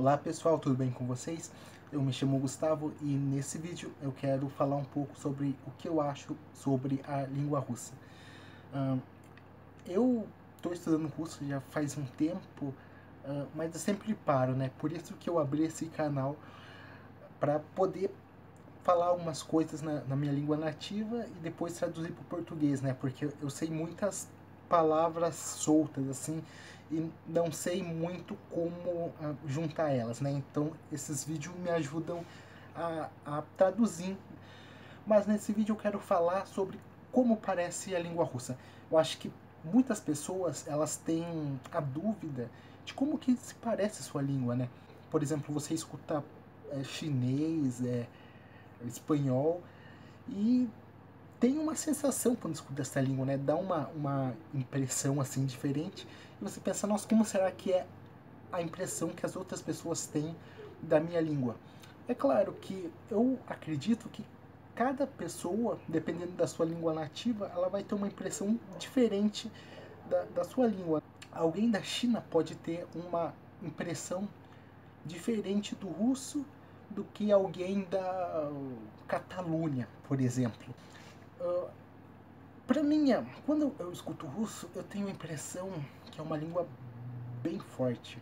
Olá pessoal, tudo bem com vocês? Eu me chamo Gustavo e nesse vídeo eu quero falar um pouco sobre o que eu acho sobre a língua russa. Eu estou estudando russo já faz um tempo, mas eu sempre paro, né? Por isso que eu abri esse canal para poder falar algumas coisas na minha língua nativa e depois traduzir para o português, né? Porque eu sei muitas palavras soltas, assim, e não sei muito como juntar elas, né? Então esses vídeos me ajudam a traduzir. Mas nesse vídeo eu quero falar sobre como parece a língua russa. Eu acho que muitas pessoas, elas têm a dúvida de como que se parece a sua língua, né? Por exemplo, você escuta chinês, espanhol, e tem uma sensação quando escuta essa língua, né? Dá uma impressão assim diferente. E você pensa, nossa, como será que é a impressão que as outras pessoas têm da minha língua? É claro que eu acredito que cada pessoa, dependendo da sua língua nativa, ela vai ter uma impressão diferente da sua língua. Alguém da China pode ter uma impressão diferente do russo do que alguém da Catalunha, por exemplo. Para mim, quando eu escuto russo, eu tenho a impressão que é uma língua bem forte.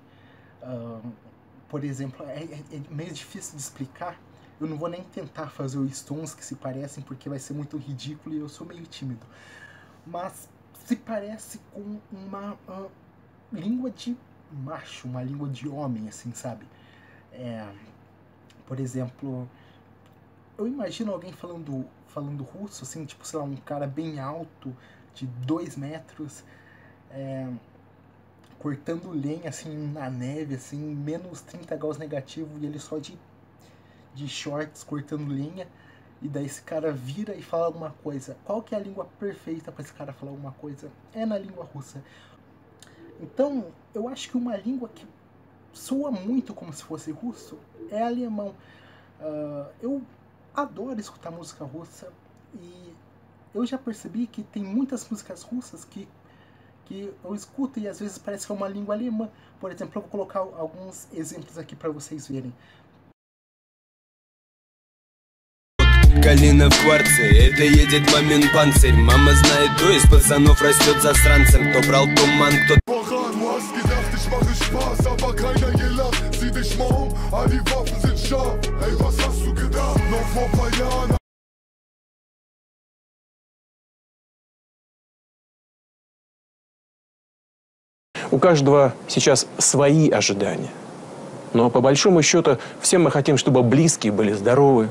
Por exemplo, é meio difícil de explicar. Eu não vou nem tentar fazer os tons que se parecem, porque vai ser muito ridículo e eu sou meio tímido. Mas se parece com uma língua de macho, uma língua de homem, assim, sabe? Por exemplo, eu imagino alguém falando russo, assim, tipo, sei lá, um cara bem alto, de 2 metros, cortando lenha, assim, na neve, assim, menos 30 graus negativo, e ele só de shorts cortando lenha, e daí esse cara vira e fala alguma coisa. Qual que é a língua perfeita para esse cara falar alguma coisa? É na língua russa. Então, eu acho que uma língua que soa muito como se fosse russo é alemão. Eu adoro escutar música russa e eu já percebi que tem muitas músicas russas que eu escuto e às vezes parece que é uma língua alemã. Por exemplo, eu vou colocar alguns exemplos aqui para vocês verem. Калина в кварце, это едет мамин панцирь. Мама знает, кто из пацанов растет засранцем. Кто брал туман, кто... У каждого сейчас свои ожидания. Но по большому счету все мы хотим, чтобы близкие были здоровы,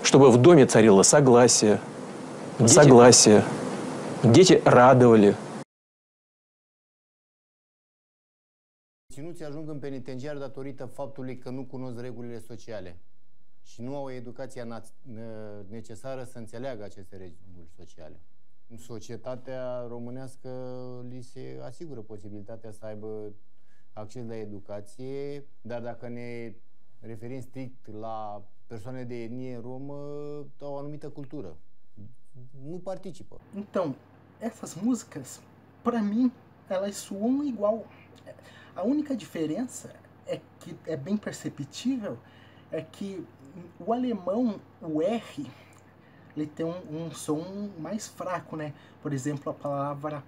чтобы в доме царило согласие, дети радовали. Ținuți ajung în penitenciar datorită faptului că nu cunosc regulile sociale și nu au educația necesară să înțeleagă aceste reguli sociale. Societatea românească li se asigură posibilitatea să aibă acces la educație, dar dacă ne referim strict la persoane de etnie romă, au o anumită cultură. Nu participă. Então, essas músicas, para mim, elas soam igual. A única diferença é que é bem perceptível, é que o alemão, o R, ele tem um som mais fraco, né? Por exemplo, a palavra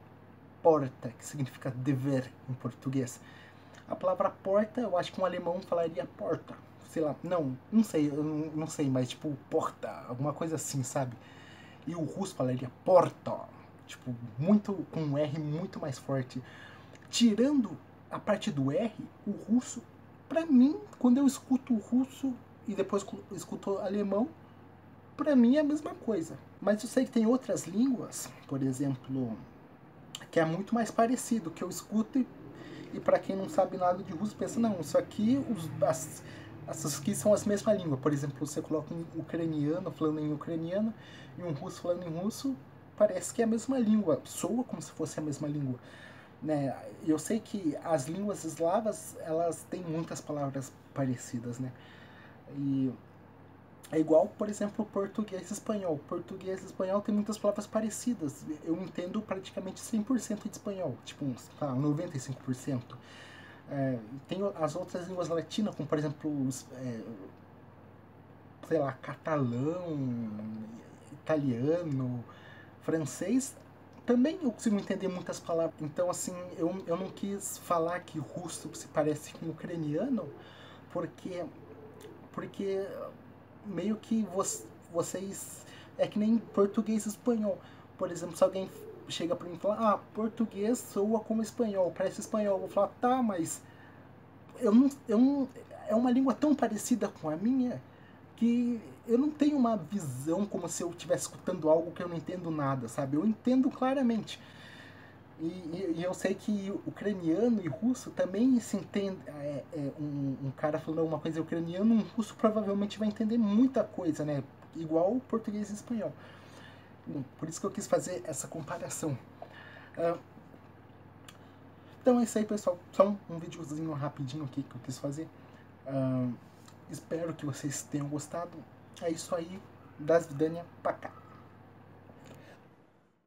porta, que significa dever em português. A palavra porta, eu acho que um alemão falaria porta. Sei lá, não sei, eu não sei, mas tipo, porta, alguma coisa assim, sabe? E o russo falaria porta, tipo, muito, com um R muito mais forte. Tirando a parte do R, o russo, pra mim, quando eu escuto o russo e depois escuto o alemão, pra mim é a mesma coisa. Mas eu sei que tem outras línguas, por exemplo, que é muito mais parecido, que eu escuto e pra quem não sabe nada de russo, pensa, não, isso aqui, essas aqui são as mesmas línguas. Por exemplo, você coloca um ucraniano falando em ucraniano e um russo falando em russo, parece que é a mesma língua, soa como se fosse a mesma língua. Né? Eu sei que as línguas eslavas, elas têm muitas palavras parecidas, né? E é igual, por exemplo, português e espanhol. Português e espanhol tem muitas palavras parecidas. Eu entendo praticamente 100% de espanhol, tipo uns 95%. Tem as outras línguas latinas, como por exemplo, sei lá, catalão, italiano, francês. Também eu consigo entender muitas palavras. Então, assim, eu não quis falar que russo se parece com ucraniano, porque meio que vocês... É que nem português e espanhol. Por exemplo, se alguém chega pra mim e fala, português soa como espanhol, parece espanhol. Eu vou falar, tá, mas é uma língua tão parecida com a minha que eu não tenho uma visão como se eu estivesse escutando algo que eu não entendo nada, sabe? Eu entendo claramente. E eu sei que ucraniano e russo também se entende. Um cara falando uma coisa ucraniano, um russo provavelmente vai entender muita coisa, né? Igual português e espanhol. Por isso que eu quis fazer essa comparação. Então é isso aí, pessoal. Só um videozinho rapidinho aqui que eu quis fazer. Espero que vocês tenham gostado. É isso aí. Das Vidânia pra cá.